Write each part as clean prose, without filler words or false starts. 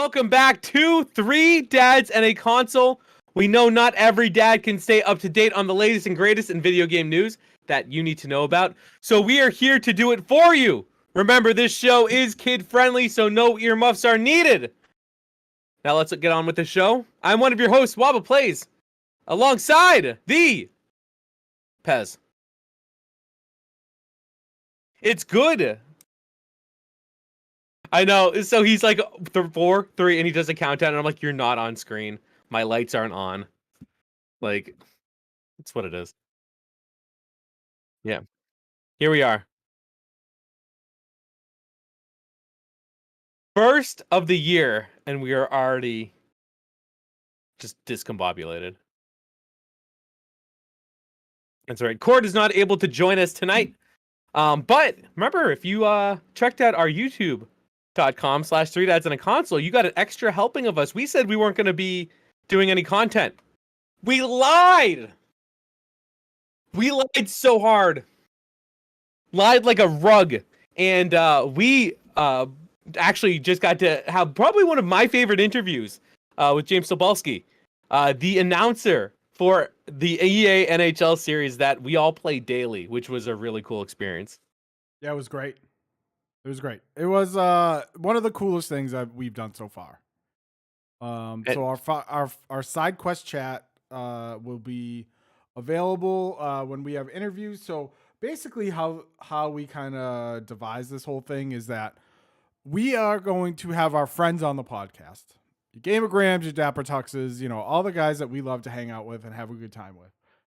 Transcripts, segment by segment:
welcome back to Three Dads and a Console. We know not every dad can stay up to date on the latest and greatest in video game news that you need to know about, so we are here to do it for you. Remember, this show is kid-friendly, so no earmuffs are needed. Now let's get on with the show. I'm one of your hosts, Wabba Plays, alongside the Pez. It's good. I know. So he's like 4, 3, and he does a countdown, and I'm like, "You're not on screen. My lights aren't on." Like, that's what it is. Yeah. Here we are. First of the year, and we are already just discombobulated. That's right. Cord is not able to join us tonight. But remember, if you checked out our youtube.com/3dads and a console, you got an extra helping of us. We said we weren't going to be doing any content. We lied. We lied so hard. Lied like a rug. And we actually just got to have probably one of my favorite interviews with James Sobalski, the announcer for the EA NHL series that we all play daily, which was a really cool experience. Yeah, it was great. It was great. It was one of the coolest things that we've done so far. So our side quest chat will be available when we have interviews. So basically, how we kind of devise this whole thing is that we are going to have our friends on the podcast. Your Gamergrams, your Dapper Tuxes, all the guys that we love to hang out with and have a good time with.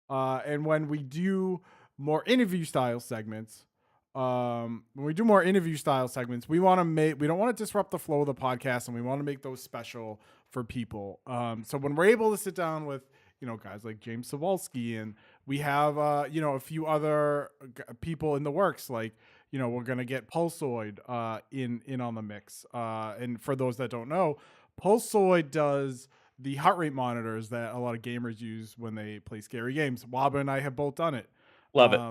And when we do more interview style segments, we don't want to disrupt the flow of the podcast, and we want to make those special for people. So when we're able to sit down with, guys like James Sawalski, and we have, a few other people in the works, like, we're going to get Pulsoid in on the mix. And for those that don't know, Pulsoid does the heart rate monitors that a lot of gamers use when they play scary games. Waba and I have both done it. Love it.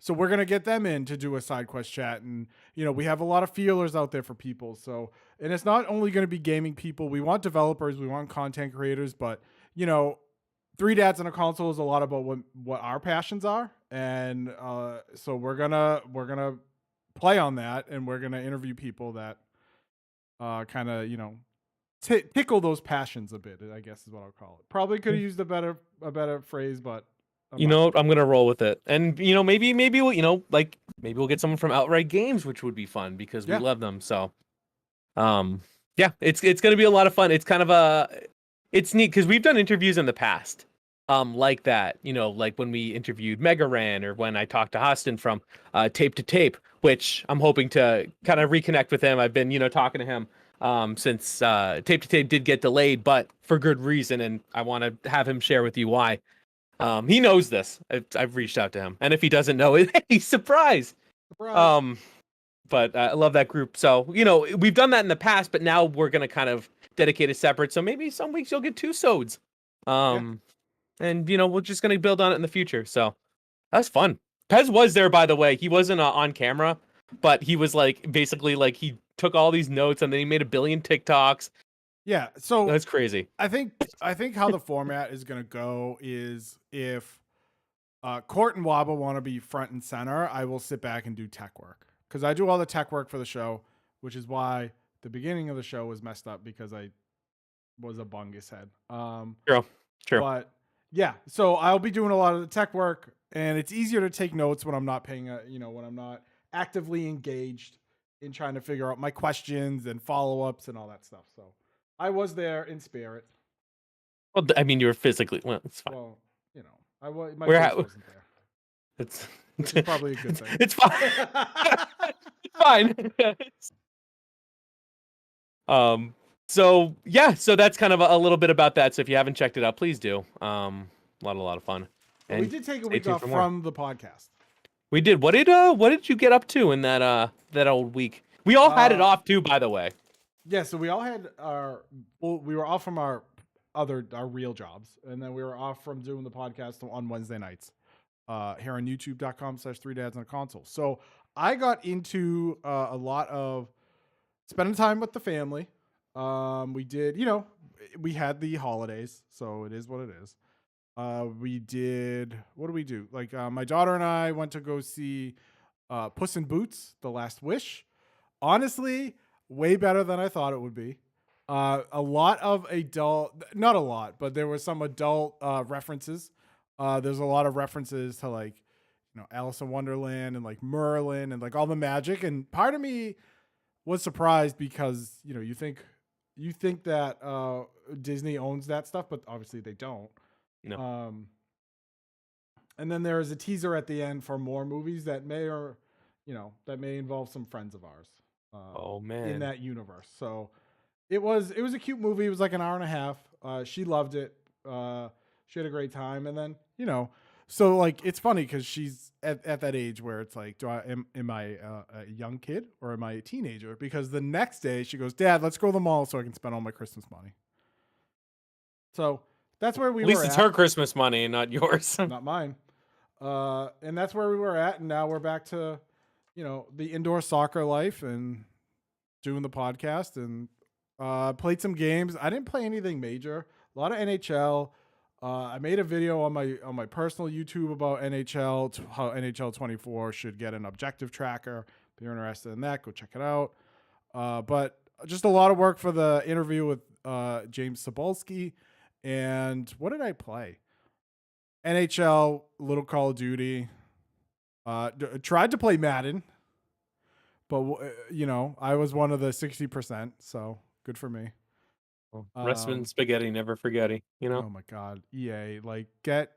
So we're going to get them in to do a side quest chat. And, we have a lot of feelers out there for people. So, and it's not only going to be gaming people. We want developers. We want content creators. But, Three Dads and a Console is a lot about what our passions are. And so we're going to play on that. And we're going to interview people that kind of, tickle those passions a bit, I guess is what I'll call it. Probably could have used a better phrase, but I'm gonna roll with it. And maybe we'll maybe we'll get someone from Outright Games, which would be fun because we love them. So yeah, it's gonna be a lot of fun. It's kind of it's neat because we've done interviews in the past like that, like when we interviewed Mega Ran, or when I talked to Hostin from Tape to Tape, which I'm hoping to kind of reconnect with him. I've been talking to him since Tape to Tape did get delayed, but for good reason, and I want to have him share with you why. He knows this. I've reached out to him, and if he doesn't know it, hey, surprise. But I love that group. So we've done that in the past, but now we're gonna kind of dedicate a separate. So maybe some weeks you'll get 2 sods. And we're just gonna build on it in the future. So that's fun. Pez was there, by the way. He wasn't on camera, but he was basically he took all these notes, and then he made 1 billion TikToks. Yeah, so that's crazy. I think how the format is going to go is if Court and Waba want to be front and center, I will sit back and do tech work, because I do all the tech work for the show, which is why the beginning of the show was messed up, because I was a bungus head. True. But yeah, so I'll be doing a lot of the tech work, and it's easier to take notes when I'm not when I'm not actively engaged in trying to figure out my questions and follow-ups and all that stuff. So I was there in spirit. Well, I mean, you were physically. Well, it's fine. Well, I was. My face wasn't there. Which is probably a good thing. It's fine. It's fine. So yeah, so that's kind of a little bit about that. So if you haven't checked it out, please do. A lot of fun. And we did take a week off from the podcast. We did. What did you get up to in that old week? We all had it off too, by the way. Yeah, so we all had we were off from our real jobs, and then we were off from doing the podcast on Wednesday nights here on youtube.com/3dads and a console. So I got into a lot of spending time with the family, We did, we had the holidays, so it is what it is. We did, what do we do? Like, my daughter and I went to go see Puss in Boots: The Last Wish. Honestly, way better than I thought it would be. A lot of adult, not a lot, but there were some adult references. There's a lot of references to, like, Alice in Wonderland and like Merlin and like all the magic. And part of me was surprised because, you think that Disney owns that stuff, but obviously they don't. No. And then there is a teaser at the end for more movies that may involve some friends of ours. Oh man, in that universe. So it was a cute movie. It was like an hour and a half. She loved it. She had a great time. And then, so like, it's funny because she's at that age where it's like, am I a young kid or am I a teenager? Because the next day she goes, Dad, let's go to the mall so I can spend all my Christmas money. So that's where we were. At least it's her Christmas money and not yours. Not mine. And that's where we were at. And now we're back to, the indoor soccer life and doing the podcast, and played some games. I didn't play anything major. A lot of NHL. I made a video on my personal YouTube about NHL, how NHL 24 should get an objective tracker. If you're interested in that, go check it out. But just a lot of work for the interview with James Cebulski. And what did I play? NHL, little Call of Duty. Tried to play Madden, but I was one of the 60%, so good for me. Wrestling spaghetti, never forgetting. Oh my God, EA, like get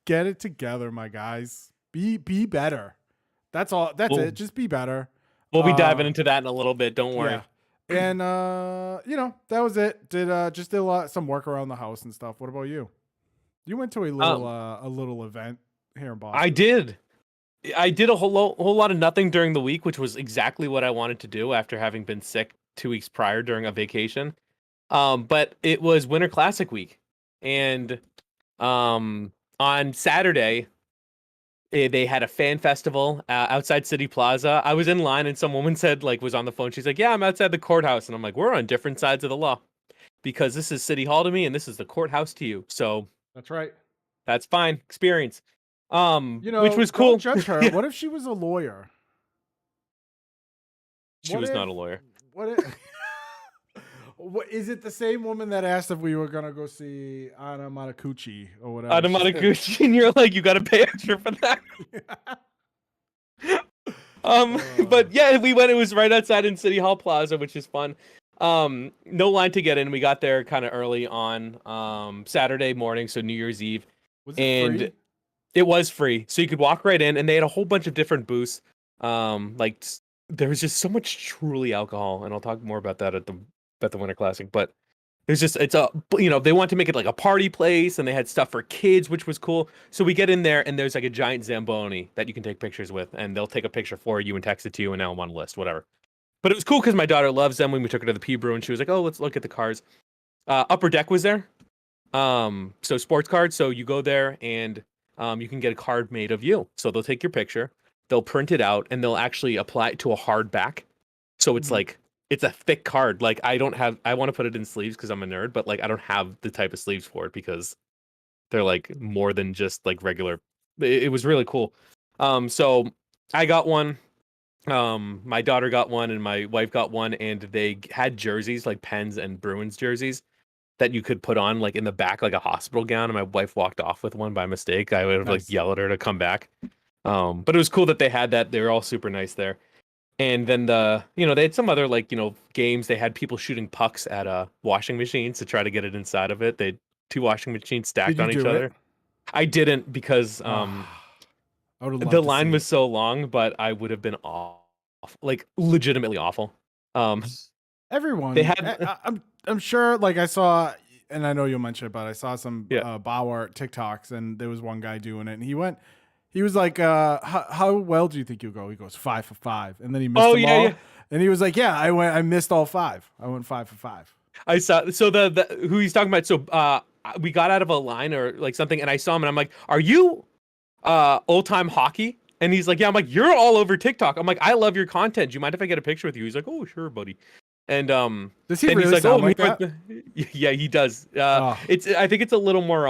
it together, my guys. Be better. That's all. That's it. Just be better. We'll be diving into that in a little bit. Don't worry. Yeah. And that was it. Just did some work around the house and stuff. What about you? You went to a little event here in Boston. I did a whole lot of nothing during the week, which was exactly what I wanted to do after having been sick 2 weeks prior during a vacation. But it was Winter Classic week, and on Saturday they had a fan festival outside City Plaza. I was in line, and some woman said, like, was on the phone. She's like, "Yeah, I'm outside the courthouse," and I'm like, "We're on different sides of the law, because this is City Hall to me, and this is the courthouse to you." So that's right. That's fine. Experience. Which was cool. Don't judge her. What if she was a lawyer? She was not a lawyer. What is it? The same woman that asked if we were gonna go see Anna Matacucci or whatever. Anna Matacucci, and you're like, you got to pay extra for that. But yeah, we went. It was right outside in City Hall Plaza, which is fun. No line to get in. We got there kind of early on Saturday morning, so New Year's Eve. Was it free? It was free, so you could walk right in, and they had a whole bunch of different booths. Like there was just so much truly alcohol, and I'll talk more about that at the Winter Classic. But they want to make it like a party place, and they had stuff for kids, which was cool. So we get in there, and there's like a giant Zamboni that you can take pictures with, and they'll take a picture for you and text it to you, and now I'm on a list, whatever. But it was cool because my daughter loves them. When we took her to the P Brew, and she was like, "Oh, let's look at the cars." Upper Deck was there. So sports cards. So you go there, and you can get a card made of you. So they'll take your picture, they'll print it out, and they'll actually apply it to a hard back. So it's like, it's a thick card. Like I want to put it in sleeves because I'm a nerd, but like I don't have the type of sleeves for it because they're like more than just like regular. It was really cool. So I got one. My daughter got one, and my wife got one, and they had jerseys, like Pens and Bruins jerseys, that you could put on like in the back, like a hospital gown. And my wife walked off with one by mistake. I would have like yelled at her to come back. But it was cool that they had that. They were all super nice there. And then they had some other like, games. They had people shooting pucks at washing machines to try to get it inside of it. They had 2 washing machines stacked on each other. I didn't because the line was so long, but I would have been awful, like legitimately awful. Everyone, they had. I'm sure. Like I saw, and I know you'll mention it, but I saw some Bauer TikToks, and there was one guy doing it, and he was like, how well do you think you'll go? He goes 5 for 5, and then he missed them all. Yeah. And he was like, yeah, I missed all 5. I went 5 for 5. I saw. So the who he's talking about. So we got out of a line or like something, and I saw him, and I'm like, are you old time hockey? And he's like, yeah. I'm like, you're all over TikTok. I'm like, I love your content. Do you mind if I get a picture with you? He's like, oh, sure, buddy. And does he then really he's like, sound "Oh, like me that? yeah, he does. Oh, I think it's a little more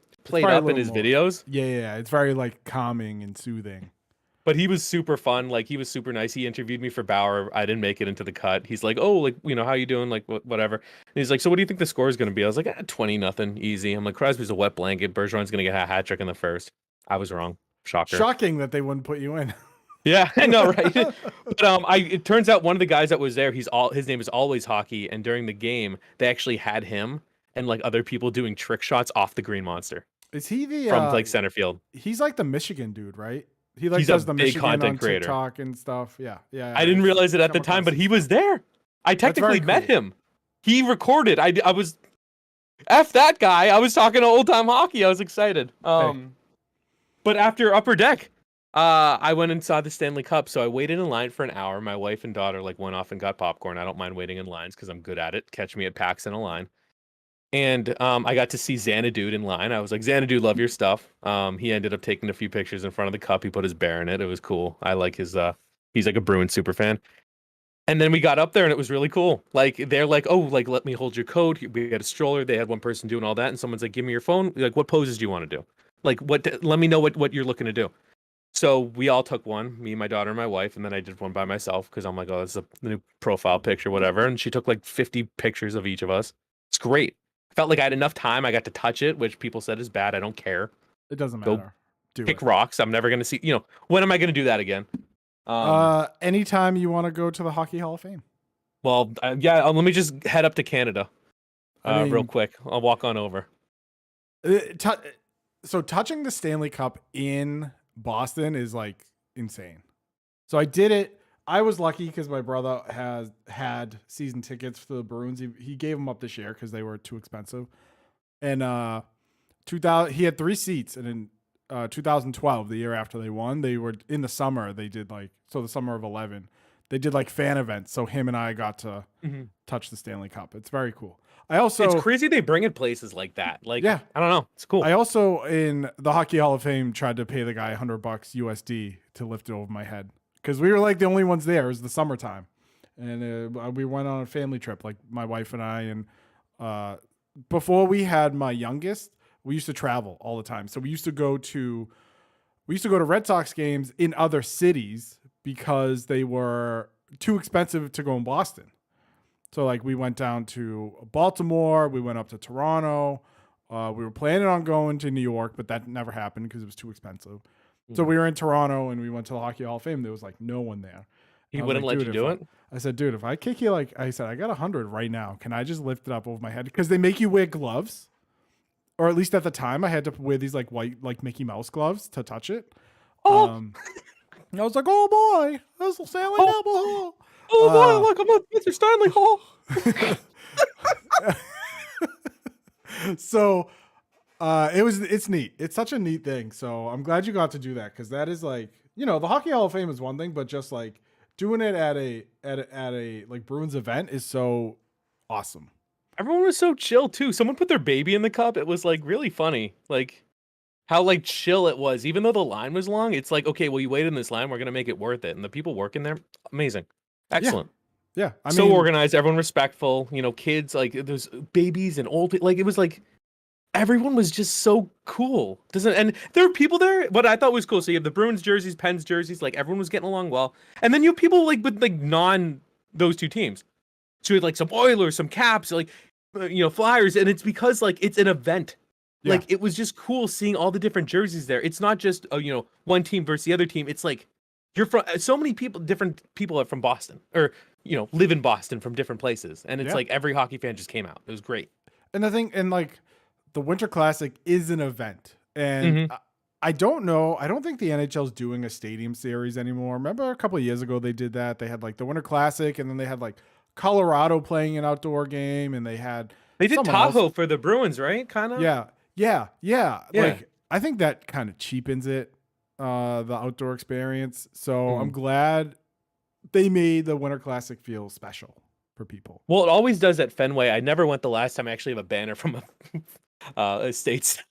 it's played probably a up in little his more. videos. Yeah. It's very like calming and soothing. But he was super fun. Like he was super nice. He interviewed me for Bauer. I didn't make it into the cut. He's like, "Oh, like how you doing? Like whatever." And he's like, "So what do you think the score is going to be?" I was like, 20-0, easy." I'm like, "Crosby's a wet blanket. Bergeron's going to get a hat trick in the first." I was wrong. Shocker. Shocking that they wouldn't put you in. Yeah, I know, right? But it turns out one of the guys that was there, his name is Always Hockey, and during the game, they actually had him and like other people doing trick shots off the Green Monster Is he the from like center field. he's like the Michigan dude, right? He like He's a does the big Michigan on content creator. TikTok and stuff. Yeah. I didn't realize it at the Come time, across but his he was stuff. there. I That's very technically met cool. him. He recorded. I was F that guy. I was talking to old time hockey. I was excited. But after Upper Deck, I went and saw the Stanley Cup. So I waited in line for an hour. My wife and daughter like went off and got popcorn. I don't mind waiting in lines because I'm good at it. Catch me at PAX in a line. And I got to see Xanadu in line. I was like, Xanadu, love your stuff. He ended up taking a few pictures in front of the cup. He put his bear in it. It was cool. I like his he's like a Bruins super fan. And then we got up there and it was really cool. Like they're like, "Oh, like let me hold your coat." We had a stroller. They had one person doing all that, and someone's like, "Give me your phone." Like, what poses do you want to do? Like, let me know what you're looking to do. So we all took one, me, my daughter, and my wife, and then I did one by myself because I'm like, "Oh, this is a new profile picture, whatever." And she took like 50 pictures of each of us. It's great. I felt like I had enough time. I got to touch it, which people said is bad. I don't care. It doesn't Go matter. Do kick it. rocks. I'm never gonna see. When am I gonna do that again? Anytime you want to go to the Hockey Hall of Fame. Well, yeah. Let me just head up to Canada, I mean, real quick. I'll walk on over. So touching the Stanley Cup in Boston is like insane. So I did it. I was lucky because my brother has had season tickets for the Bruins. He gave them up this year because they were too expensive. And 2000, he had 3 seats, and in 2012, the year after they won, they were in the summer. They did the summer of 11. They did like fan events. So him and I got to touch the Stanley Cup. It's very cool. It's crazy they bring it places like that. Like, yeah, I don't know. It's cool. I also in the Hockey Hall of Fame tried to pay the guy $100 USD to lift it over my head because we were like the only ones there. It was the summertime, and we went on a family trip, like my wife and I. And before we had my youngest, we used to travel all the time. So we used to go to Red Sox games in other cities because they were too expensive to go in Boston. So like we went down to Baltimore, we went up to Toronto. We were planning on going to New York, but that never happened because it was too expensive. So we were in Toronto and we went to the Hockey Hall of Fame. There was like no one there. He wouldn't let you do it? I said, dude, if I kick you, I said, I got 100 right now. Can I just lift it up over my head? Because they make you wear gloves. Or at least at the time, I had to wear these like white, like Mickey Mouse gloves to touch it. Oh, I was like, oh boy, that's the Stanley Cup. Oh boy, look, I'm at Mr. Stanley Hall. So it's neat. It's such a neat thing. So I'm glad you got to do that because that is like, the Hockey Hall of Fame is one thing, but just like doing it at a like Bruins event is so awesome. Everyone was so chill too. Someone put their baby in the cup. It was like really funny. Like how like chill it was. Even though the line was long, it's like, okay, well, you waited in this line, we're gonna make it worth it. And the people working there, amazing. Excellent. Yeah. I so mean, organized, everyone respectful, kids, like there's babies and old people. Like it was like everyone was just so cool. And there were people there. What I thought was cool. So you have the Bruins jerseys, Pens jerseys, like everyone was getting along well. And then you have people like with like those two teams. So you had like some Oilers, some Caps, like Flyers, and it's because like it's an event. Yeah. Like it was just cool seeing all the different jerseys there. It's not just one team versus the other team. It's like you're from so many people, different people are from Boston or live in Boston from different places, and it's like every hockey fan just came out. It was great. And like the Winter Classic is an event, and I don't know. I don't think the NHL's doing a stadium series anymore. Remember a couple of years ago they did that. They had like the Winter Classic, and then they had like Colorado playing an outdoor game, and they did Tahoe for the Bruins, right? Kind of. Yeah. Like I think that kind of cheapens it, the outdoor experience. So I'm glad they made the Winter Classic feel special for people. Well, it always does at Fenway. I never went the last time. I actually have a banner from a States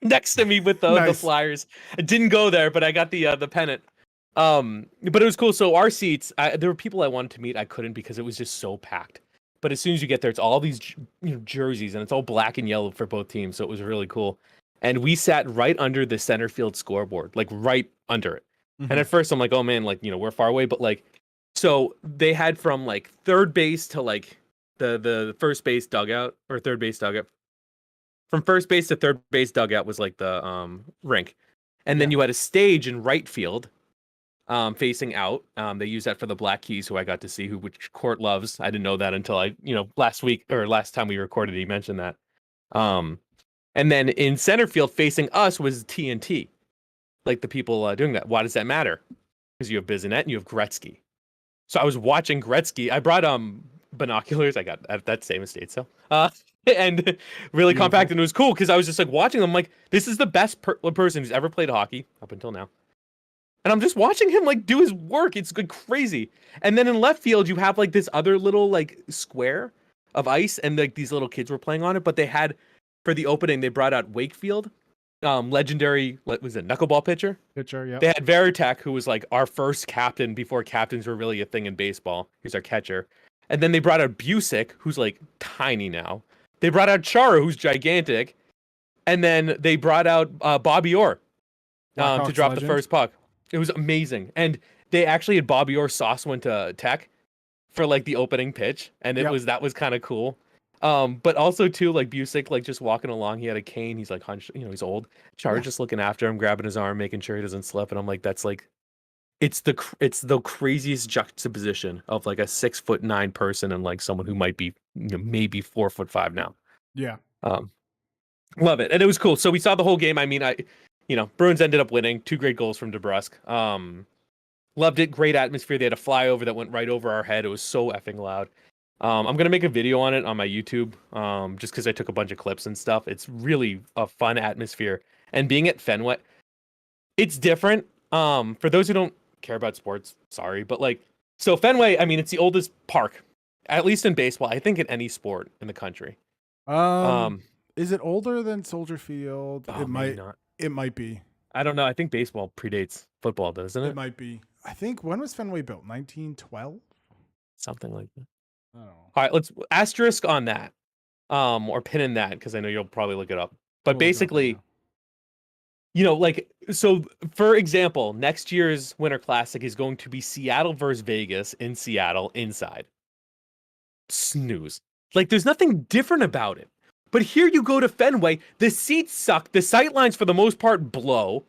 next to me with the Flyers. I didn't go there, but I got the pennant. But it was cool. So our seats, there were people I wanted to meet, I couldn't because it was just so packed. But as soon as you get there, it's all these jerseys, and it's all black and yellow for both teams. So it was really cool. And we sat right under the center field scoreboard, like right under it. And at first I'm like, oh man, like, we're far away. But like, so they had from like third base to like the first base dugout or third base dugout. From first base to third base dugout was like the rink. And then you had a stage in right field facing out. They use that for the Black Keys, who I got to see, which Court loves. I didn't know that until last time we recorded, he mentioned that. And then in center field facing us was TNT, like the people doing that. Why does that matter? Because you have Bissonnette and you have Gretzky. So I was watching Gretzky. I brought binoculars. I got at that same estate sale. And really compact, and it was cool because I was just like watching them. Like, this is the best person who's ever played hockey up until now. And I'm just watching him like do his work. It's like crazy. And then in left field, you have like this other little like square of ice, and like these little kids were playing on it. But they had, for the opening, they brought out Wakefield, legendary, what was it, knuckleball pitcher? Yeah. They had Veritek, who was like our first captain before captains were really a thing in baseball. He's our catcher. And then they brought out Busick, who's like tiny now. They brought out Chara, who's gigantic. And then they brought out Bobby Orr to drop the first puck. It was amazing. And they actually had Bobby Orr sauce went to Tech for like the opening pitch. And that was kind of cool. But also too, like Busick, like just walking along, he had a cane. He's like hunched, he's old. Chara just looking after him, grabbing his arm, making sure he doesn't slip. And I'm like, that's like, it's the craziest juxtaposition of like a 6'9" person and like someone who might be maybe 4'5" now. Yeah. Love it. And it was cool. So we saw the whole game. I mean, Bruins ended up winning. 2 great goals from DeBrusque. Loved it. Great atmosphere. They had a flyover that went right over our head. It was so effing loud. I'm going to make a video on it on my YouTube, just because I took a bunch of clips and stuff. It's really a fun atmosphere. And being at Fenway, it's different. For those who don't care about sports, sorry. But like, so Fenway, I mean, it's the oldest park, at least in baseball, I think in any sport in the country. Is it older than Soldier Field? Oh, it might not. It might be. I don't know. I think baseball predates football, doesn't it? It might be. I think, when was Fenway built? 1912? Something like that. I don't know. All right, let's asterisk on that. Or pin in that, because I know you'll probably look it up. But basically, like, so for example, next year's Winter Classic is going to be Seattle versus Vegas in Seattle inside. Snooze. Like, there's nothing different about it. But here you go to Fenway, the seats suck, the sight lines for the most part blow.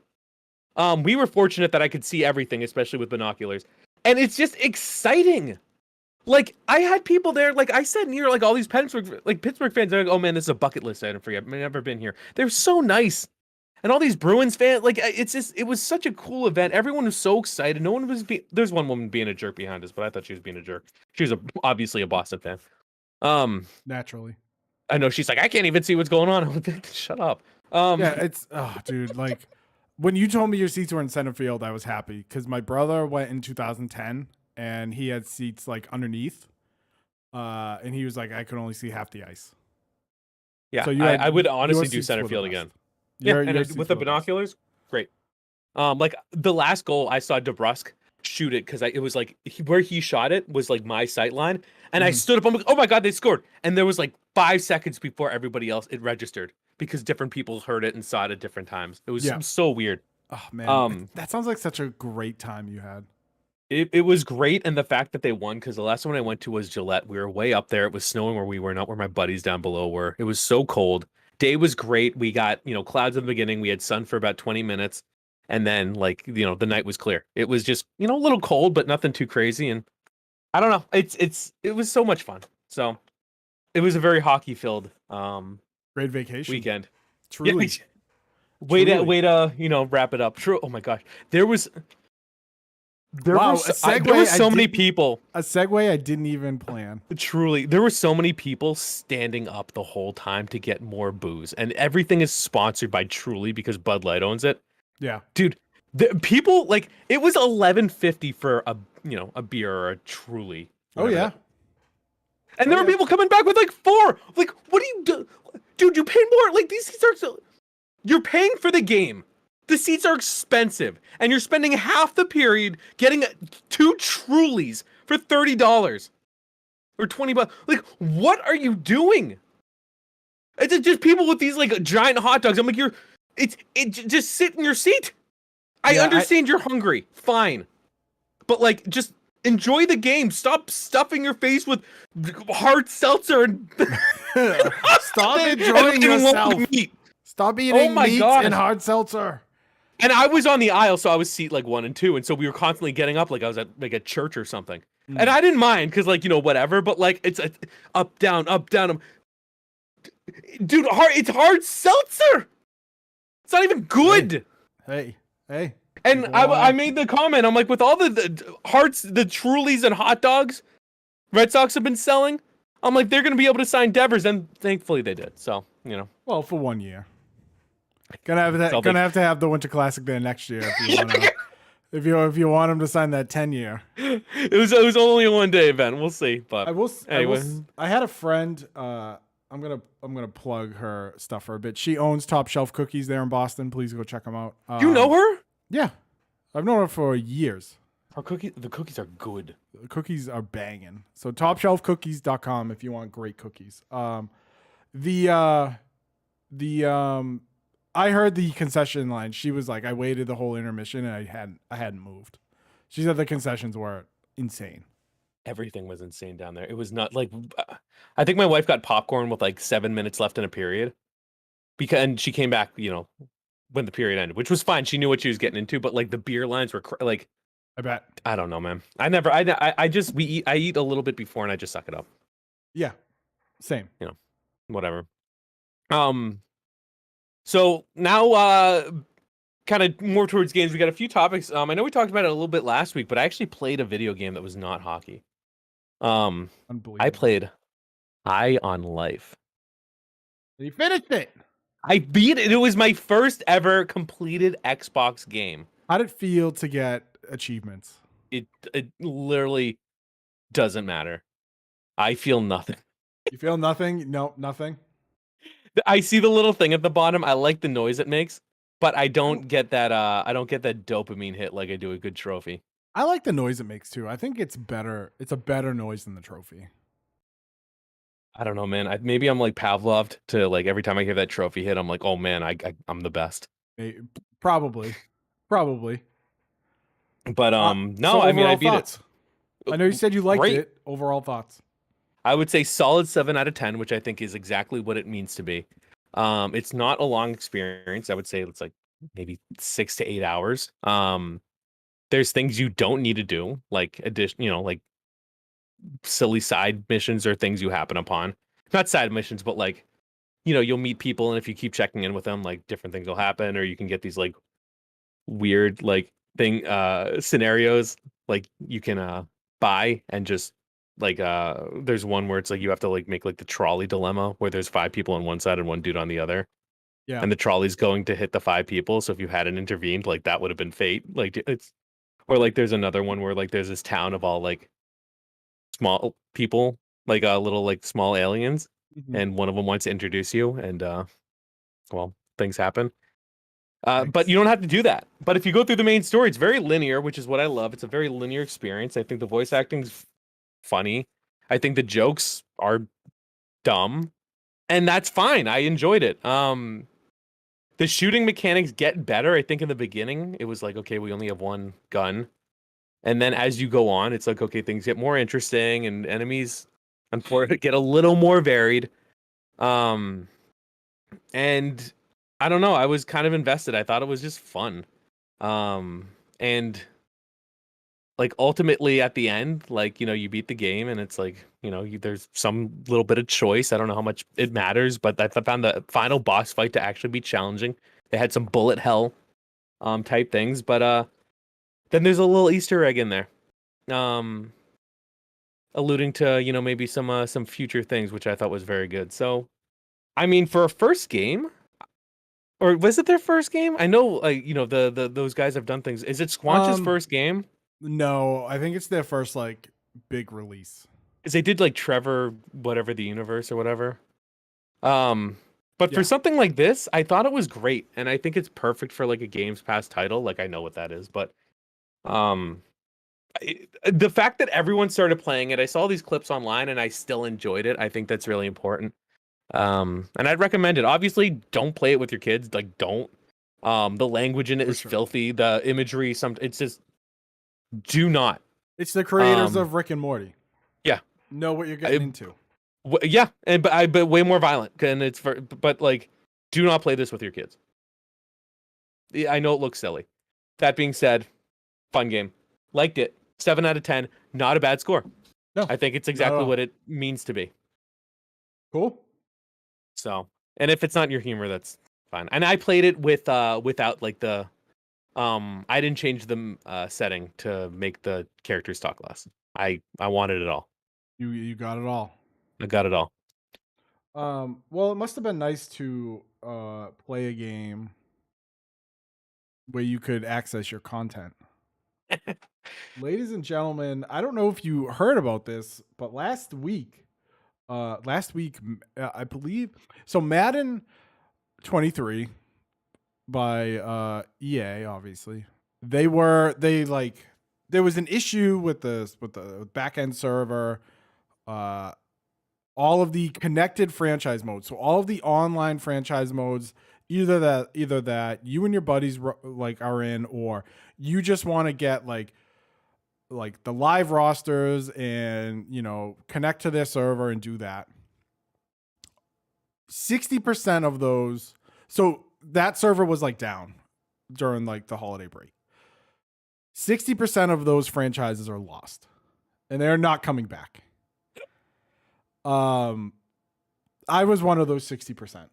We were fortunate that I could see everything, especially with binoculars. And it's just exciting. Like, I had people there, like I said, near like all these Pittsburgh fans, they're like, oh man, this is a bucket list item for you. I've never been here. They're so nice. And all these Bruins fans, like, it was such a cool event. Everyone was so excited. No one was there's one woman being a jerk behind us, but I thought she was being a jerk. She was obviously a Boston fan. Naturally. I know, she's like, I can't even see what's going on. I'm like, shut up. Yeah, it's dude, like when you told me your seats were in center field, I was happy because my brother went in 2010 and he had seats like underneath. And he was like, I could only see half the ice. Yeah, so I would honestly do center field again. With the binoculars, great. Like the last goal, I saw DeBrusque shoot it because it was like where he shot it was like my sight line, and I stood up. I'm like, oh my god, they scored! And there was like 5 seconds before everybody else it registered because different people heard it and saw it at different times. It was so weird. Oh man, that sounds like such a great time you had. It was great, and the fact that they won, because the last one I went to was Gillette. We were way up there. It was snowing where we were, not where my buddies down below were. It was so cold. Day was great. We got, clouds in the beginning. We had sun for about 20 minutes. And then, the night was clear. It was just, a little cold, but nothing too crazy. And I don't know. It was so much fun. So it was a very hockey-filled great vacation weekend. Truly. Yeah, way to wrap it up. True. Oh my gosh. There were so many people. A segue I didn't even plan. Truly, there were so many people standing up the whole time to get more booze, and everything is sponsored by Truly because Bud Light owns it. Yeah, dude, the people it was $11.50 for a beer or a Truly. Oh yeah, and there were people coming back with 4. Like, what do you do, dude? You pay more. Like these are you're paying for the game. The seats are expensive, and you're spending half the period getting 2 Trulies for $30 or $20. Like, what are you doing? It's just people with these like giant hot dogs. I'm like, just sit in your seat. I understand you're hungry, fine, but like, just enjoy the game. Stop stuffing your face with hard seltzer and stop enjoying yourself. Stop eating meat and hard seltzer. And I was on the aisle, so I was seat like 1 and 2, and so we were constantly getting up, like I was at like a church or something. And I didn't mind because, like, you know, whatever. But like, it's up down, dude. It's hard seltzer. It's not even good. Hey. And I made the comment. I'm like, with all the Trulies and hot dogs, Red Sox have been selling. I'm like, they're gonna be able to sign Devers, and thankfully they did. So, you know, well, for 1 year. Gonna have to have the Winter Classic there next year if you want to. if you want him to sign that 10-year. It was only a 1-day event. We'll see. But I had a friend. I'm gonna plug her stuff for a bit. She owns Top Shelf Cookies there in Boston. Please go check them out. You know her? Yeah, I've known her for years. The cookies are good. The cookies are banging. So topshelfcookies.com if you want great cookies. I heard the concession line. She was like, I waited the whole intermission and I hadn't moved. She said the concessions were insane. Everything was insane down there. It was not like, I think my wife got popcorn with like 7 minutes left in a period, and she came back, you know, when the period ended, which was fine. She knew what she was getting into, but like the beer lines were like, I bet. I don't know, man. I eat a little bit before and I just suck it up. Yeah. Same. You know, whatever. So now, kind of more towards games. We got a few topics. I know we talked about it a little bit last week, but I actually played a video game that was not hockey. I played High on Life. You finished it. I beat it. It was my first ever completed Xbox game. How did it feel to get achievements? It literally doesn't matter. I feel nothing. You feel nothing? No, nothing. I see the little thing at the bottom. I like the noise it makes, but I don't get that. I don't get that dopamine hit like I do a good trophy. I like the noise it makes too. I think it's better. It's a better noise than the trophy. I don't know, man. Maybe I'm like Pavloved to like every time I hear that trophy hit, I'm like, oh man, I'm the best. Probably. But no, so I mean, I beat thoughts. It. I know you said you liked it. Overall thoughts. I would say solid 7 out of 10, which I think is exactly what it means to be. It's not a long experience. I would say it's like maybe 6 to 8 hours. There's things you don't need to do, like like silly side missions or things you happen upon. Not side missions, but like, you know, you'll meet people, and if you keep checking in with them, like different things will happen, or you can get these like weird like scenarios like you can buy and just like there's one where it's like you have to like make like the trolley dilemma where there's 5 people on one side and 1 dude on the other. Yeah. And the trolley's going to hit the 5 people, so if you hadn't intervened, like that would have been fate. Like it's, or like there's another one where like there's this town of all like small people, like little like small aliens, and one of them wants to introduce you, and well, things happen. But you don't have to do that. But if you go through the main story, it's very linear, which is what I love. It's a very linear experience. I think the voice acting's funny. I think the jokes are dumb, and that's fine. I enjoyed it. The shooting mechanics get better. I think in the beginning it was like, okay, we only have 1 gun, and then as you go on, it's like, okay, things get more interesting, and enemies get a little more varied. And I don't know. I was kind of invested. I thought it was just fun. And like ultimately at the end, like, you know, you beat the game and it's like, you know, there's some little bit of choice. I don't know how much it matters, but I found the final boss fight to actually be challenging. They had some bullet hell type things, but then there's a little Easter egg in there. Alluding to, you know, maybe some future things, which I thought was very good. So, I mean, for a first game, or was it their first game? I know, like, you know, those guys have done things. Is it Squanch's first game? No, I think it's their first like big release. Because they did like Trevor, whatever the universe or whatever. But But for something like this, I thought it was great, and I think it's perfect for like a Games Pass title. Like I know what that is, but the fact that everyone started playing it, I saw these clips online, and I still enjoyed it. I think that's really important. And I'd recommend it. Obviously, don't play it with your kids. Like, don't. The language in it is filthy. The imagery, it's just do not. It's the creators of Rick and Morty. Yeah, know what you're getting into. Yeah, but way more violent, and but like, do not play this with your kids. I know it looks silly. That being said, fun game. Liked it. 7 out of 10. Not a bad score. No, I think it's exactly what it means to be. Cool. So, and if it's not your humor, that's fine. And I played it without like the I didn't change the setting to make the characters talk less. I wanted it all. You got it all. I got it all. Well, it must have been nice to play a game where you could access your content. Ladies and gentlemen, I don't know if you heard about this, but last week, I believe, so Madden 23 by EA, obviously, there was an issue with the back end server, all of the connected franchise modes. So all of the online franchise modes, either that you and your buddies like are in, or you just want to get like the live rosters and, connect to their server and do that. 60% of those, so that server was like down during like the holiday break. 60% of those franchises are lost and they're not coming back. I was one of those 60%.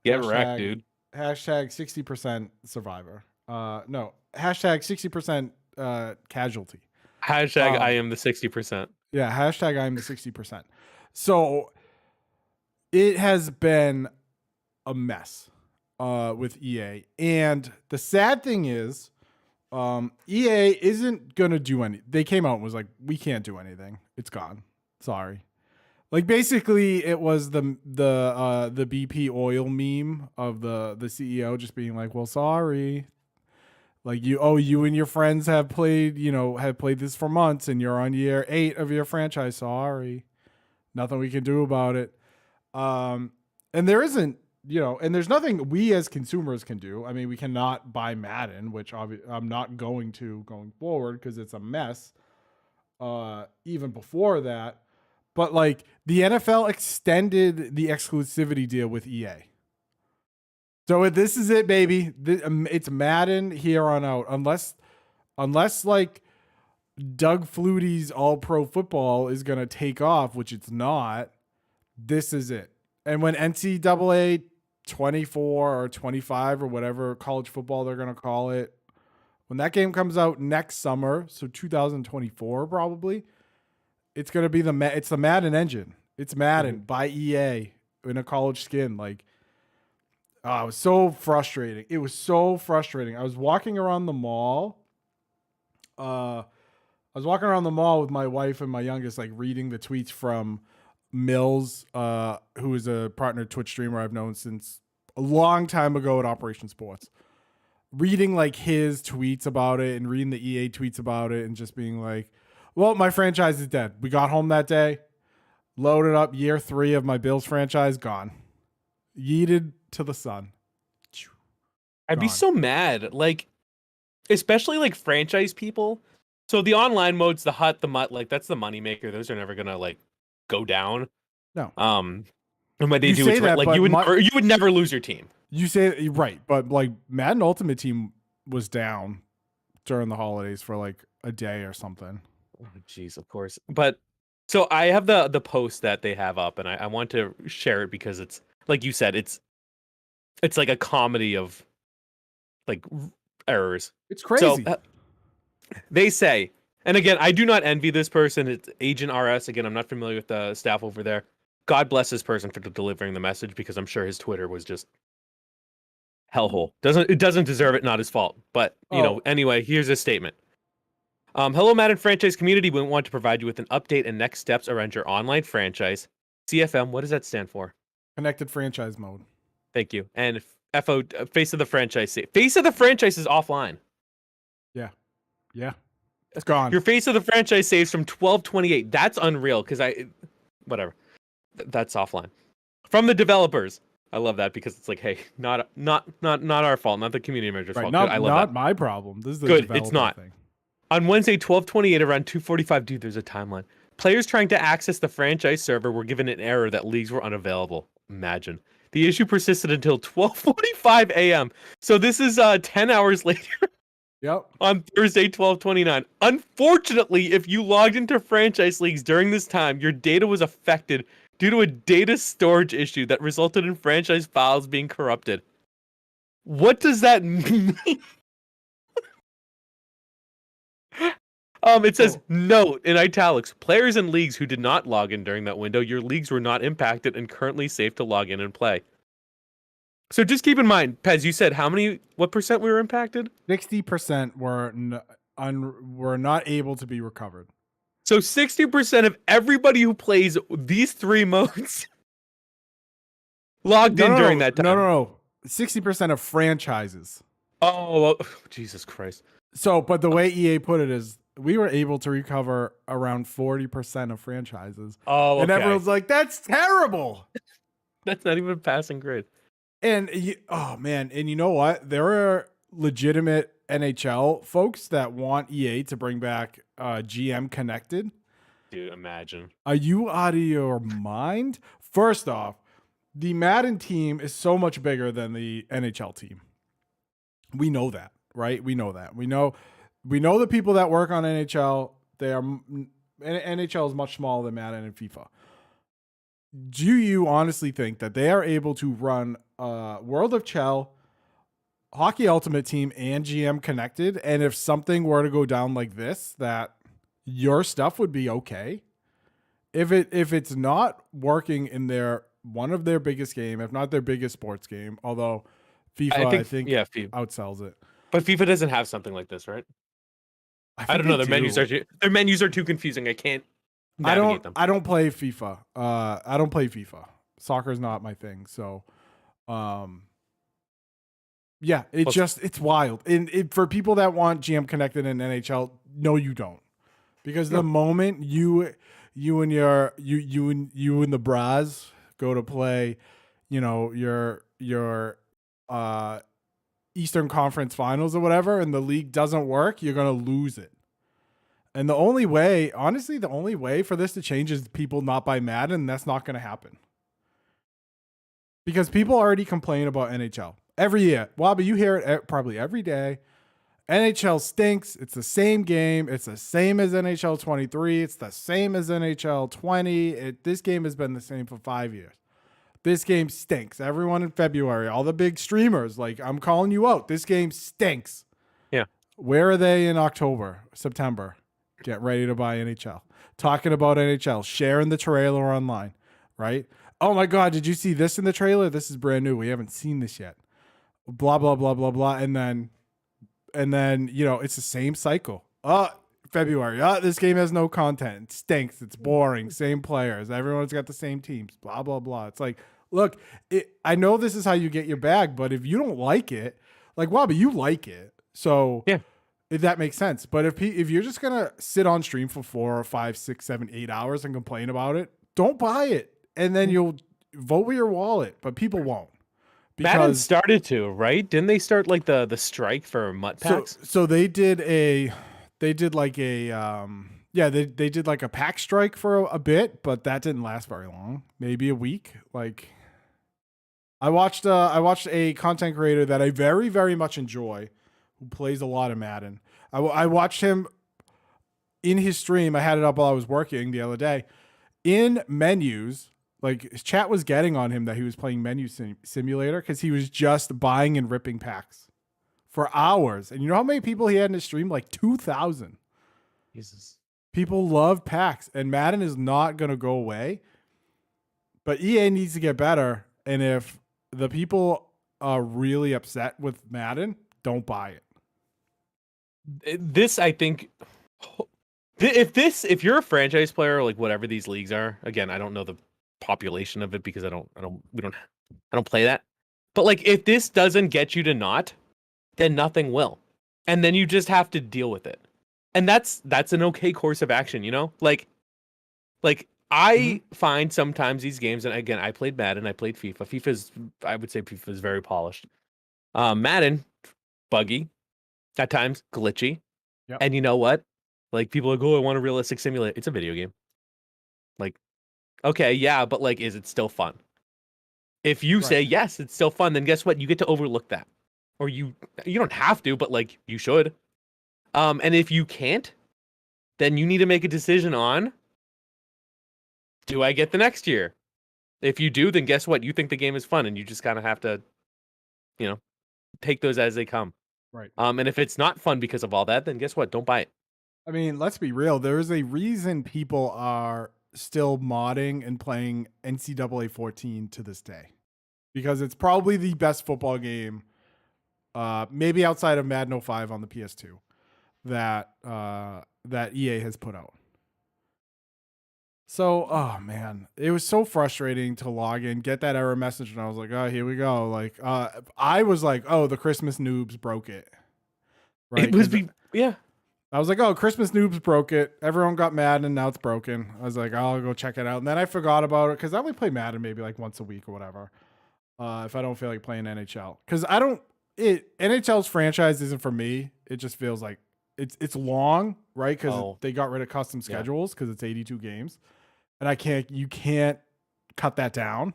Get wrecked, dude. Hashtag 60% survivor. No, hashtag 60% casualty. Hashtag I am the 60%. Yeah, hashtag I am the 60%. So it has been a mess with EA. And the sad thing is, EA isn't going to do anything. They came out and was like, we can't do anything. It's gone. Sorry. Like basically it was the BP oil meme of the CEO just being like, well, sorry. Like you and your friends have played this for months and you're on year 8 of your franchise. Sorry. Nothing we can do about it. And there isn't, and there's nothing we as consumers can do. I mean, we cannot buy Madden, which I'm not going forward because it's a mess. Even before that. But like the NFL extended the exclusivity deal with EA. So this is it, baby. It's Madden here on out. Unless like Doug Flutie's All Pro Football is going to take off, which it's not, this is it. And when NCAA 24 or 25 or whatever college football they're going to call it, when that game comes out next summer, so 2024 probably, it's going to be the Madden engine. It's Madden by EA in a college skin. Like, it was so frustrating. It was so frustrating. I was walking around the mall. With my wife and my youngest, like reading the tweets from Mills, who is a partner Twitch streamer I've known since a long time ago at Operation Sports. Reading like his tweets about it and reading the EA tweets about it and just being like, well, my franchise is dead. We got home that day, loaded up year 3 of my Bills franchise, gone. Yeeted to the sun. I'd be so mad. Like, especially like franchise people. So the online modes, the hut, the mutt, like that's the moneymaker. Those are never gonna like go down. No. And what they do is like you would never lose your team. You say right, but like Madden Ultimate Team was down during the holidays for like a day or something. Oh, jeez, of course. But so I have the post that they have up, and I want to share it because it's like you said, it's like a comedy of like errors. It's crazy. So, they say, and again, I do not envy this person. It's Agent RS. Again, I'm not familiar with the staff over there. God bless this person for delivering the message because I'm sure his Twitter was just hellhole. It doesn't deserve it, not his fault. But anyway, here's a statement. Hello, Madden franchise community. We want to provide you with an update and next steps around your online franchise. CFM, what does that stand for? Connected franchise mode. Thank you. And FO face of the franchise. Face of the franchise is offline. Yeah. It's gone. Your face of the franchise saves from 12/28. That's unreal because whatever. That's offline. From the developers. I love that because it's like, hey, not our fault, not the community manager's fault. Not, I love not that. my problem. This is the Good. developer It's not. thing. On Wednesday, 12/28, around 2:45, dude, there's a timeline. Players trying to access the franchise server were given an error that leagues were unavailable. Imagine. The issue persisted until 12:45 a.m. So this is 10 hours later. Yep. On Thursday, 12/29. Unfortunately, if you logged into franchise leagues during this time, your data was affected due to a data storage issue that resulted in franchise files being corrupted. What does that mean? It says, note in italics, players in leagues who did not log in during that window, your leagues were not impacted and currently safe to log in and play. So just keep in mind, Pez, you said what percent we were impacted? 60% were not able to be recovered. So 60% of everybody who plays these 3 modes logged in during that time. No. 60% of franchises. Oh, Jesus Christ. So, but the way EA put it is, we were able to recover around 40% of franchises. Oh, okay. And everyone's like, that's terrible. That's not even a passing grade. And and you know what? There are legitimate NHL folks that want EA to bring back GM Connected. Dude, imagine. Are you out of your mind? First off, the Madden team is so much bigger than the NHL team. We know that, right? We know that. We know the people that work on NHL. NHL is much smaller than Madden and FIFA. Do you honestly think that they are able to run World of Chell, Hockey Ultimate Team, and GM Connected? And if something were to go down like this, that your stuff would be okay? If it's not working in one of their biggest game, if not their biggest sports game, although FIFA I think FIFA outsells it. But FIFA doesn't have something like this, right? I don't know. Their menus are too confusing. I can't navigate them. I don't play FIFA. I don't play FIFA. Soccer is not my thing. So, yeah, it's wild. And for people that want GM Connected in NHL, no, you don't, because the moment you and the bras go to play, your Eastern Conference Finals or whatever, and the league doesn't work, you're gonna lose it. And the only way for this to change is people not buy Madden, and that's not going to happen. Because people already complain about NHL every year. Wobby, you hear it probably every day. NHL stinks. It's the same game. It's the same as NHL 23. It's the same as NHL 20. This game has been the same for 5 years. This game stinks. Everyone in February, all the big streamers, like, I'm calling you out. This game stinks. Yeah. Where are they in October, September? Get ready to buy NHL. Talking about NHL, sharing the trailer online, right? Oh my God, did you see this in the trailer? This is brand new. We haven't seen this yet. Blah, blah, blah, blah, blah. And then, it's the same cycle. February. This game has no content. It stinks. It's boring. Same players. Everyone's got the same teams. Blah, blah, blah. It's like, look, I know this is how you get your bag, but if you don't like it, like, Wobby, you like it. So yeah. If that makes sense. But if you're just going to sit on stream for 4 or 5, 6, 7, 8 hours and complain about it, don't buy it. And then you'll vote with your wallet, but people won't. Madden started to, right? Didn't they start like the strike for MUT packs? So they did like a pack strike for a bit, but that didn't last very long. Maybe a week. Like, I watched a content creator that I very, very much enjoy, who plays a lot of Madden. I watched him in his stream. I had it up while I was working the other day. In menus, like, his chat was getting on him that he was playing Menu Simulator because he was just buying and ripping packs for hours. And you know how many people he had in his stream? Like 2,000. Jesus. People love packs, and Madden is not going to go away. But EA needs to get better. And if the people are really upset with Madden, don't buy it. This, I think, if you're a franchise player, like whatever these leagues are, again, I don't know the population of it because I don't play that. But like, if this doesn't get you to not, then nothing will. And then you just have to deal with it. And that's an okay course of action, you know? Like I find sometimes these games, and again, I played Madden, I played FIFA. I would say FIFA is very polished. Madden, buggy, at times glitchy. Yep. And you know what? Like people are like, oh, I want a realistic simulator. It's a video game. Like, okay, yeah, but like, is it still fun? If you say yes, it's still fun, then guess what? You get to overlook that. Or you don't have to, but like you should. And if you can't, then you need to make a decision on, do I get the next year? If you do, then guess what? You think the game is fun and you just kind of have to, you know, take those as they come. Right. And if it's not fun because of all that, then guess what? Don't buy it. I mean, let's be real. There is a reason people are still modding and playing NCAA 14 to this day, because it's probably the best football game, maybe outside of Madden 05 on the PS2, that EA has put out. So, oh man, it was so frustrating to log in, get that error message, and I was like, oh, here we go. Like, I was like, oh, the Christmas noobs broke it. Right? It was yeah. I was like, oh, Christmas noobs broke it. Everyone got mad and now it's broken. I was like, I'll go check it out. And then I forgot about it because I only play Madden maybe like once a week or whatever. If I don't feel like playing NHL. Because NHL's franchise isn't for me. It just feels like it's long, right? Because they got rid of custom schedules because it's 82 games. And you can't cut that down.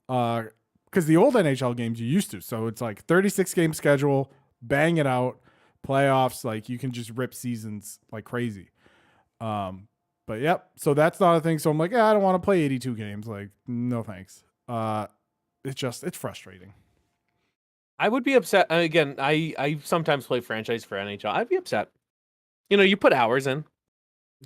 Because the old NHL games you used to. So it's like 36 game schedule, bang it out. Playoffs, like you can just rip seasons like crazy. But yep, so that's not a thing. So I'm like, yeah, I don't want to play 82 games. Like, no thanks. It's frustrating. I would be upset. Again, I sometimes play franchise for NHL. I'd be upset. You know, you put hours in.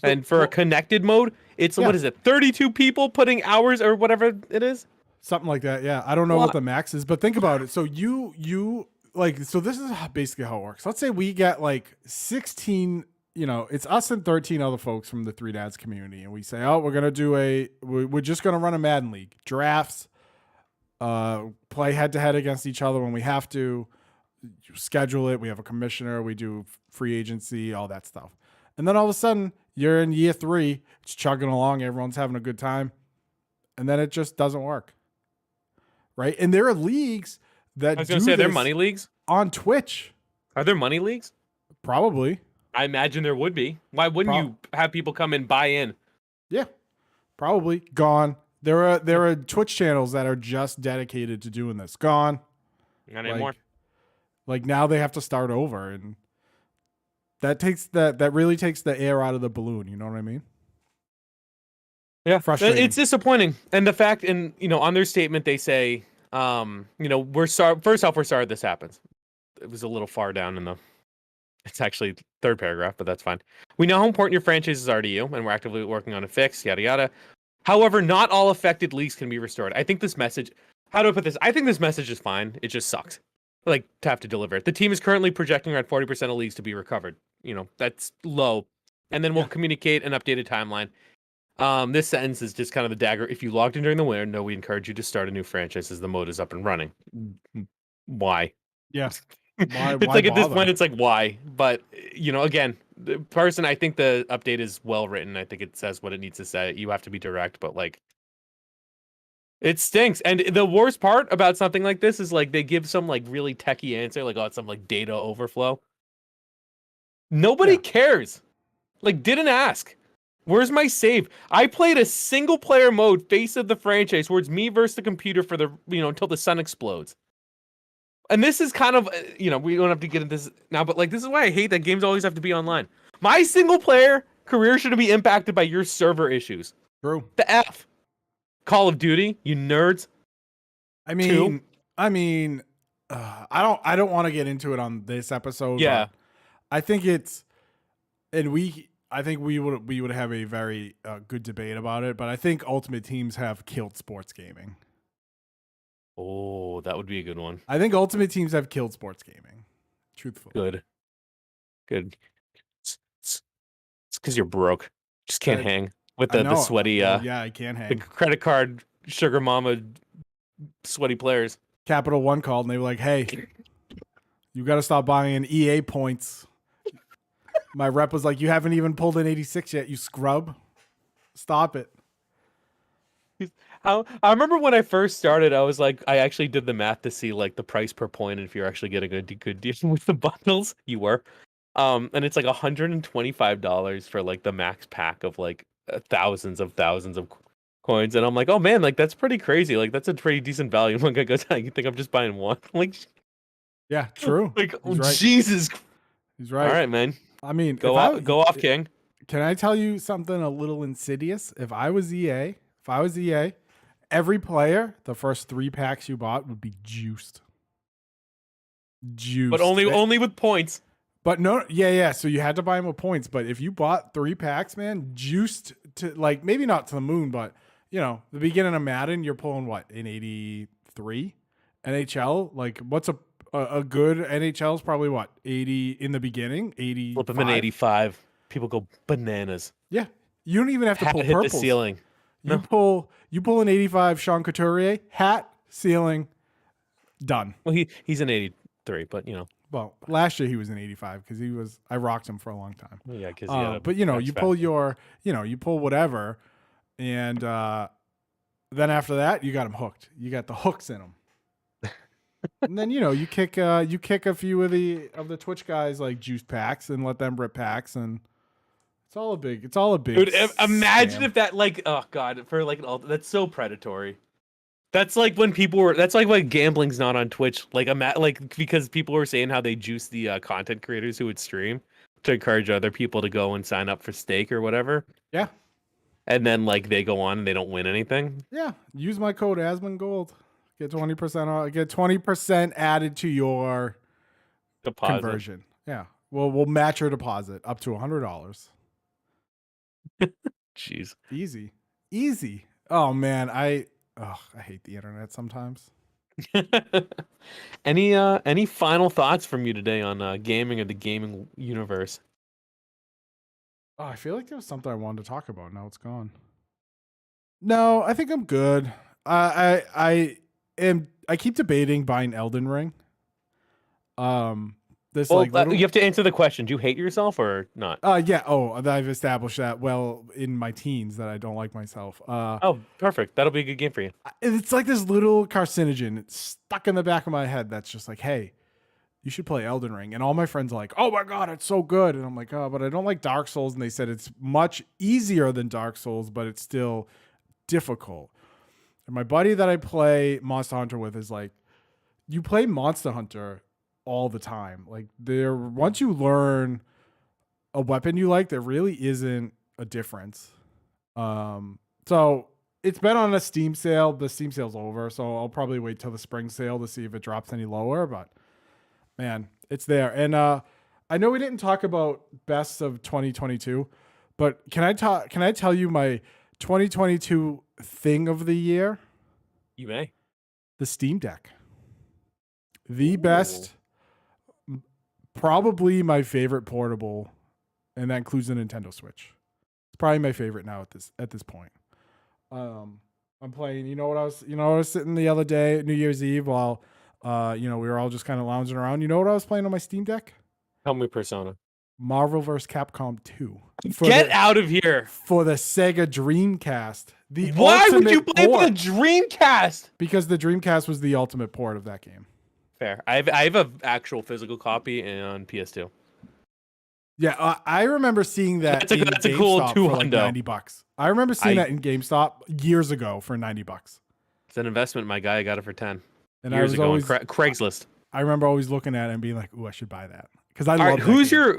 And for a connected mode, it's what is it? 32 people putting hours or whatever it is? Something like that. Yeah. I don't know what the max is, but think about it. So you like, so this is basically how it works. Let's say we get like 16, it's us and 13 other folks from the Three Dads community. And we say, oh, we're going to we're just going to run a Madden league, drafts, play head to head against each other when we have to, schedule it. We have a commissioner, we do free agency, all that stuff. And then all of a sudden you're in year 3, it's chugging along. Everyone's having a good time. And then it just doesn't work. Right. And there are leagues that I was going to say, they're money leagues on Twitch. Are there money leagues? Probably. I imagine there would be. Why wouldn't you have people come and buy in? Yeah, probably gone. There are Twitch channels that are just dedicated to doing this. Gone. Not anymore. Like now they have to start over, and that really takes the air out of the balloon. You know what I mean? Yeah, frustrating. It's disappointing. And the fact, and on their statement they say, we're sorry. First off, we're sorry this happens. It was a little far down in it's actually third paragraph, but that's fine. We know how important your franchises are to you, and we're actively working on a fix, yada, yada. However, not all affected leagues can be restored. I think this message, how do I put this? I think this message is fine. It just sucks. Like, to have to deliver it. The team is currently projecting around 40% of leagues to be recovered. That's low. And then we'll communicate an updated timeline. This sentence is just kind of the dagger. If you logged in during the winter, no, we encourage you to start a new franchise as the mode is up and running. Why? Yeah. Why, it's like bother? At this point, it's like, why? But, again, I think the update is well written. I think it says what it needs to say. You have to be direct, but like, it stinks. And the worst part about something like this is like they give some like really techie answer, like, oh, it's some like data overflow. Nobody cares. Like, didn't ask. Where's my save? I played a single player mode, face of the franchise, where it's me versus the computer for the, until the sun explodes. And this is kind of, we don't have to get into this now, but like, this is why I hate that games always have to be online. My single player career shouldn't be impacted by your server issues. True. The F. Call of Duty, you nerds. I mean, I don't want to get into it on this episode. Yeah. But I think I think we would have a very good debate about it, but I think Ultimate Teams have killed sports gaming. Oh, that would be a good one. I think Ultimate Teams have killed sports gaming. Truthfully. Good. It's because you're broke. Just can't hang with the sweaty. Yeah, I can't hang. The credit card sugar mama sweaty players. Capital One called and they were like, "Hey, you got to stop buying EA points." My rep was like, "You haven't even pulled an 86 yet, you scrub. Stop it." I remember when I first started, I was like, I actually did the math to see like the price per point, and if you're actually getting a good deal with the bundles, you were. And it's like $125 for like the max pack of like thousands of coins, and I'm like, oh man, like that's pretty crazy. Like that's a pretty decent value. One guy goes, you think I'm just buying one? Like, Yeah, true. like, He's oh right. Jesus. He's right. All right, man. I mean, Go off, King. Can I tell you something a little insidious? If I was EA, every player, the first 3 packs you bought would be juiced. But only with points. But no, yeah. So you had to buy them with points. But if you bought 3 packs, man, juiced to like maybe not to the moon, but you know, the beginning of Madden, you're pulling what in 83 NHL. Like, what's a good NHL is probably what 80 in the beginning, 80. Flip them in 85. People go bananas. Yeah, you don't even have to pull hit purples. The ceiling. You pull an 85 Sean Couturier hat, ceiling, done. Well, he's an 83, but you know. Well, last year he was an 85 because I rocked him for a long time. Well, yeah, because but you know, you pull whatever, and then after that you got him hooked. You got the hooks in him. And then you kick a few of the Twitch guys like juice packs and let them rip packs, and it's all a big Dude, imagine scam. if that like, oh god, for like that's so predatory. That's like when that's like why gambling's not on Twitch. Like because people were saying how they juice the content creators who would stream to encourage other people to go and sign up for stake or whatever. Yeah. And then like they go on and they don't win anything. Yeah. Use my code AsmonGold. Get 20% off. Get 20% added to your deposit conversion. Yeah. We'll match your deposit up to $100. Jeez. Easy. Oh man, I hate the internet sometimes. Any final thoughts from you today on gaming or the gaming universe? Oh, I feel like there was something I wanted to talk about. Now it's gone. No, I think I'm good. I keep debating buying Elden Ring. You have to answer the question. Do you hate yourself or not? Yeah. Oh, I've established that well in my teens that I don't like myself. Oh, perfect. That'll be a good game for you. It's like this little carcinogen. It's stuck in the back of my head. That's just like, hey, you should play Elden Ring. And all my friends are like, oh my God, it's so good. And I'm like, oh, but I don't like Dark Souls. And they said it's much easier than Dark Souls, but it's still difficult. And my buddy that I play Monster Hunter with is like, you play Monster Hunter all the time. Like once you learn a weapon you like, there really isn't a difference. So it's been on a Steam sale. The Steam sale's over, so I'll probably wait till the spring sale to see if it drops any lower. But man, it's there. And I know we didn't talk about best of 2022, but can I tell you my 2022 thing of the year? You may. The Steam Deck. The best, probably my favorite portable, and that includes the Nintendo Switch. It's probably my favorite now at this point. I'm playing. I was sitting the other day, New Year's Eve, while we were all just kind of lounging around. You know what I was playing on my Steam Deck? Tell me Persona. Marvel vs. Capcom 2. Get out of here. For the Sega Dreamcast. Why would you play for the Dreamcast? Because the Dreamcast was the ultimate port of that game. Fair. I have an actual physical copy on PS2. Yeah, I remember seeing that. That's a cool $200 for like $90. I remember seeing that in GameStop years ago for $90. It's an investment, my guy. I got it for 10 and years ago always, on Craigslist. I remember always looking at it and being like, "Ooh, I should buy that." Because I love. Who's your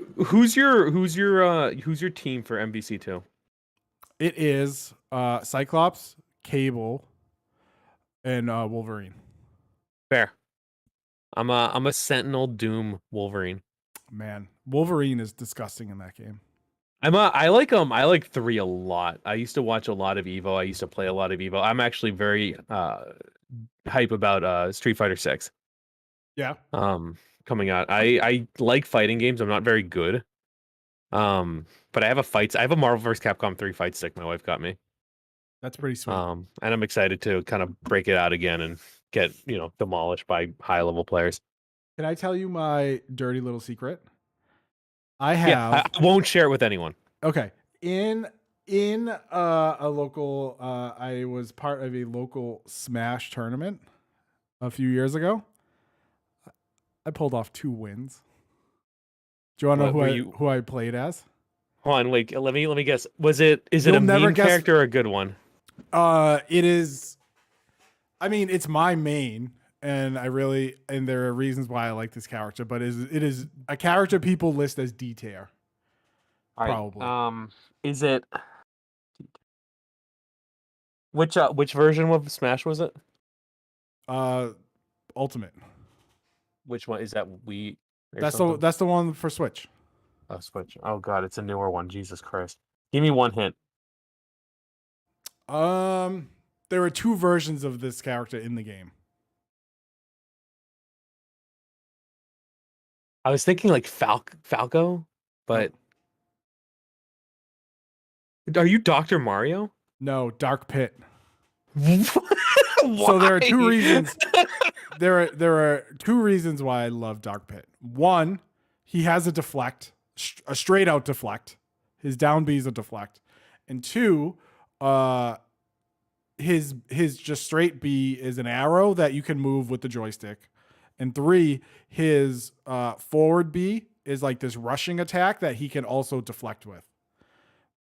team for MVC2? It is Cyclops, Cable, and Wolverine. Fair. I'm a Sentinel Doom Wolverine. Man, Wolverine is disgusting in that game. I like 3 a lot. I used to watch a lot of Evo. I used to play a lot of Evo. I'm actually very hype about Street Fighter 6. Yeah. Coming out. I like fighting games. I'm not very good. But I have a Marvel vs. Capcom 3 fight stick my wife got me. That's pretty sweet. And I'm excited to kind of break it out again and get demolished by high level players. Can I tell you my dirty little secret? I Yeah, have. I won't share it with anyone. Okay. In a local I was part of a local Smash tournament a few years ago. I pulled off 2 wins. Do you want to know who I played as? Hold on, wait, let me guess. Is it You'll a never meme guess. character or a good one? It is, I mean, it's my main, and there are reasons why I like this character, but it is a character people list as D tier. Probably. Is it which version of Smash was it? Ultimate. Which one is that? Wii? That's the one for Switch. Oh, Switch. Oh God, it's a newer one. Jesus Christ. Give me one hint. There are 2 versions of this character in the game. I was thinking like Falco, but are you Dr. Mario? No, Dark Pit. So there are 2 reasons. There are 2 reasons why I love Dark Pit. One, he has a deflect, a straight out deflect. His down B is a deflect. And 2, his just straight B is an arrow that you can move with the joystick. And 3, his forward B is like this rushing attack that he can also deflect with.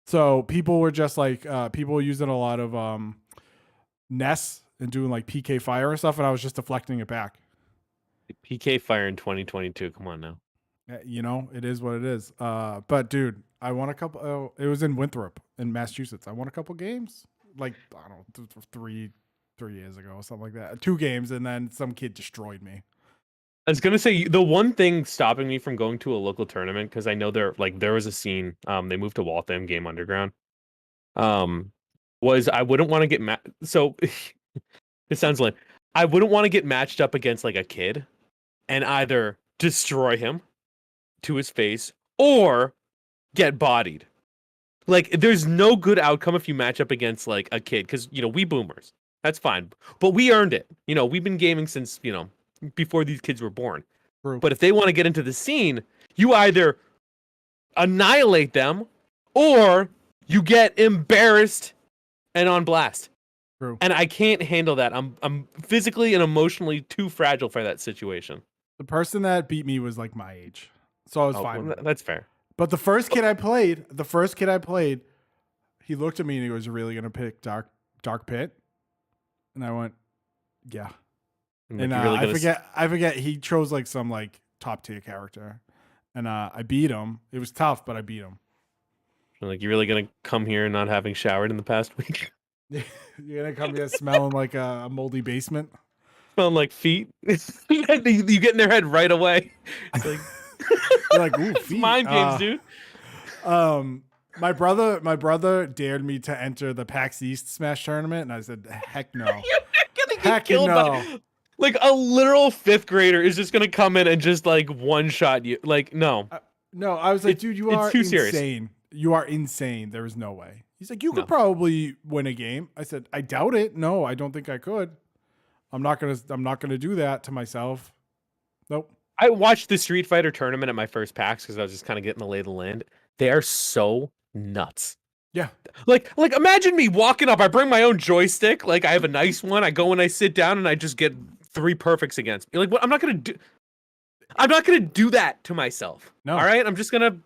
So people were just like people were using a lot of Ness and doing like PK fire and stuff, and I was just deflecting it back. PK fire in 2022. Come on now. It is what it is. But dude, I won a couple. It was in Winthrop in Massachusetts. I won a couple games, like I don't know, 3 years ago or something like that. 2 games, and then some kid destroyed me. I was gonna say the one thing stopping me from going to a local tournament, because I know there was a scene. They moved to Waltham Game Underground. Was I wouldn't want to get so it sounds like I wouldn't want to get matched up against like a kid and either destroy him to his face or get bodied. Like there's no good outcome if you match up against like a kid, because we boomers. That's fine. But we earned it. We've been gaming since, before these kids were born. True. But if they want to get into the scene, you either annihilate them or you get embarrassed and on blast. True. And I can't handle that. I'm physically and emotionally too fragile for that situation. The person that beat me was like my age, so I was fine. Well, that's fair. But the first kid I played, he looked at me and he goes, "You're really gonna pick Dark Pit?" And I went, "Yeah." And I forget he chose like some like top tier character, and I beat him. It was tough, but I beat him. Like, you're really gonna come here not having showered in the past week? You're gonna come here smelling like a moldy basement, smelling like feet. You get in their head right away. It's like, you're like, ooh, feet. Mind games, dude. My brother dared me to enter the PAX East Smash tournament, and I said, "Heck no!" Heck no! Like a literal 5th grader is just gonna come in and just like one shot you. Like no, no. I was like, dude, you are insane. Serious. You are insane. There is no way. He's like, you could probably win a game. I said, I doubt it. No, I don't think I could. I'm not gonna do that to myself. Nope. I watched the Street Fighter tournament at my first PAX because I was just kind of getting the lay of the land. They are so nuts. Yeah. Like imagine me walking up. I bring my own joystick. Like I have a nice one. I go and I sit down and I just get 3 perfects against me. Like what? I'm not gonna do that to myself. No. All right. I'm just gonna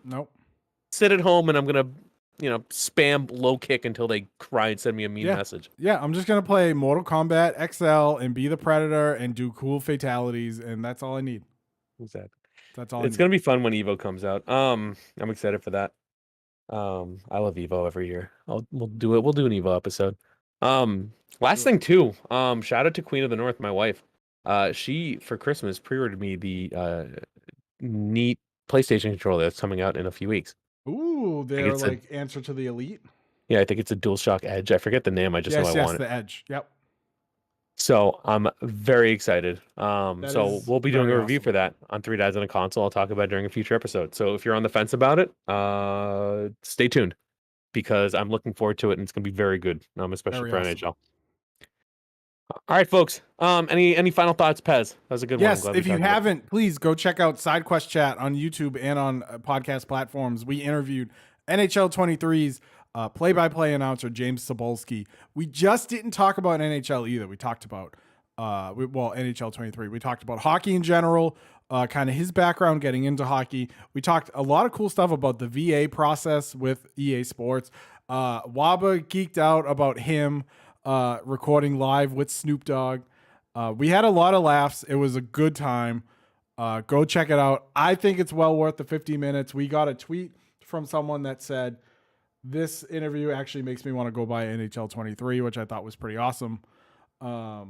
sit at home and I'm gonna spam low kick until they cry and send me a mean message. Yeah. I'm just gonna play Mortal Kombat XL and be the Predator and do cool fatalities, and that's all I need. Exactly. That's all. It's gonna be fun when Evo comes out. I'm excited for that. I love Evo every year. We'll do it. We'll do an Evo episode. Last thing too. Shout out to Queen of the North, my wife. She for Christmas pre-ordered me the neat PlayStation controller that's coming out in a few weeks. Ooh, they're like answer to the Elite. Yeah, I think it's a DualShock Edge. I forget the name. I just know I want it. The Edge. Yep. So I'm very excited. So we'll be doing a review for that on 3 Dads on a Console. I'll talk about it during a future episode. So if you're on the fence about it, stay tuned because I'm looking forward to it and it's going to be very good, especially for NHL. All right, folks. Any final thoughts, Pez? That was a good one. I'm Yes, glad we if you talked about it. haven't, please go check out SideQuest Chat on YouTube and on podcast platforms. We interviewed NHL 23's play-by-play announcer James Sobolski. We just didn't talk about NHL either. We talked about NHL 23. We talked about hockey in general, kind of his background getting into hockey. We talked a lot of cool stuff about the VA process with EA Sports. Waba geeked out about him recording live with Snoop Dogg. We had a lot of laughs. It was a good time. Go check it out. I think it's well worth the 50 minutes. We got a tweet from someone that said, this interview actually makes me want to go buy NHL 23, which I thought was pretty awesome. So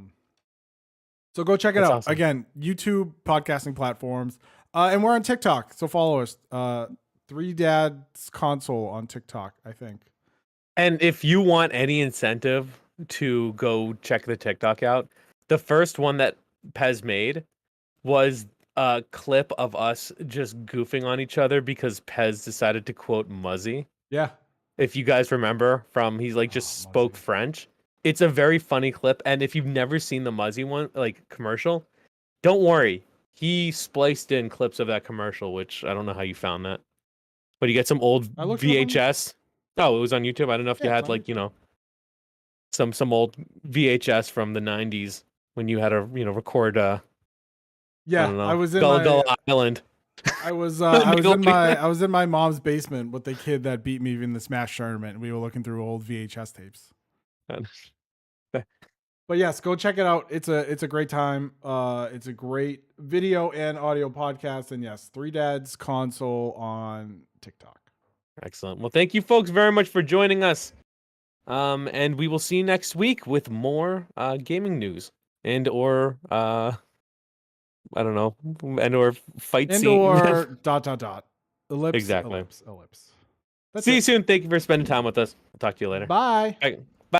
go check it out. Awesome. Again, YouTube, podcasting platforms. And we're on TikTok, so follow us. 3Dads Console on TikTok, I think. And if you want any incentive to go check the TikTok out, the first one that Pez made was a clip of us just goofing on each other because Pez decided to quote Muzzy. Yeah. If you guys remember he's like just spoke Muzzy. French. It's a very funny clip. And if you've never seen the Muzzy one, like commercial, don't worry. He spliced in clips of that commercial, which I don't know how you found that. But you get some old VHS. Oh, it was on YouTube. I don't know if you had like, some old VHS from the 90s when you had to, record I was in Gull Island. I was in my mom's basement with the kid that beat me in the Smash tournament, and we were looking through old VHS tapes. But yes, go check it out. It's a great time. It's a great video and audio podcast. And yes, 3Dads Console on TikTok. Excellent. Well, thank you folks very much for joining us. And we will see you next week with more gaming news or I don't know, or fight scene or ... Ellipse. Exactly. Ellipse. See you soon. Thank you for spending time with us. I'll talk to you later. Bye. Bye.